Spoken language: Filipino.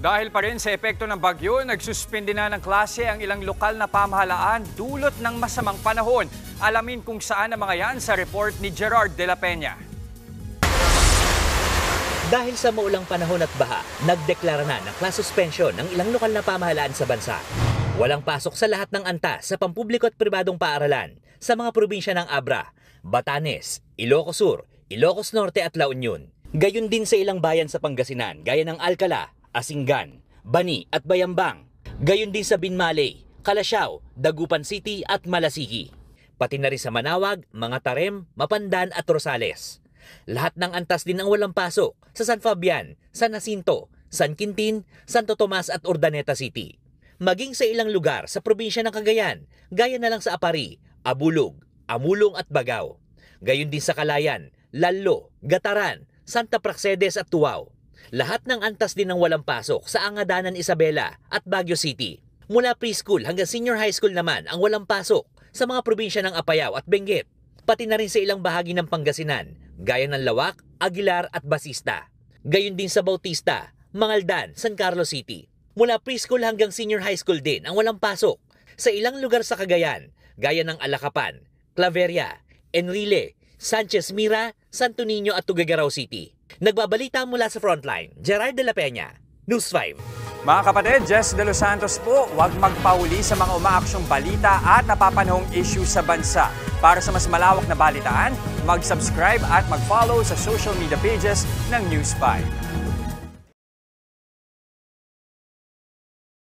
Dahil pa rin sa epekto ng bagyo, nagsuspindi na ng klase ang ilang lokal na pamahalaan dulot ng masamang panahon. Alamin kung saan ang mga yan sa report ni Gerard de la Peña. Dahil sa maulang panahon at baha, nagdeklara na ng class suspension ng ilang lokal na pamahalaan sa bansa. Walang pasok sa lahat ng antas sa pampubliko at pribadong paaralan sa mga probinsya ng Abra, Batanes, Ilocos Sur, Ilocos Norte at La Union. Gayon din sa ilang bayan sa Pangasinan gaya ng Alcala, Asingan, Bani at Bayambang. Gayon din sa Binmaley, Calasiao, Dagupan City at Malasigi. Pati na rin sa Manawag, mga Tarem, Mapandan at Rosales. Lahat ng antas din ang walang pasok sa San Fabian, San Jacinto, San Quintin, Santo Tomas at Urdaneta City. Maging sa ilang lugar sa probinsya ng Cagayan, gaya na lang sa Apari, Abulog, Amulong at Bagao. Gayon din sa Calayan, Lalo, Gataran, Santa Praxedes at Tuao. Lahat ng antas din ng walang pasok sa Angadanan, Isabela at Baguio City. Mula preschool hanggang senior high school naman ang walang pasok sa mga probinsya ng Apayao at Benguet. Pati na rin sa ilang bahagi ng Pangasinan, gaya ng Lawak, Aguilar at Basista. Gayon din sa Bautista, Mangaldan, San Carlos City. Mula preschool hanggang senior high school din ang walang pasok sa ilang lugar sa Cagayan, gaya ng Alacapan, Claveria, Enrile, Sanchez Mira, Santo Niño at Tuguegarao City. Nagbabalita mula sa Frontline, Gerard de la Peña, News 5. Mga kapatid, Jess de los Santos po, huwag magpahuli sa mga umaaksyong balita at napapanahong issue sa bansa. Para sa mas malawak na balitaan, mag-subscribe at mag-follow sa social media pages ng News 5.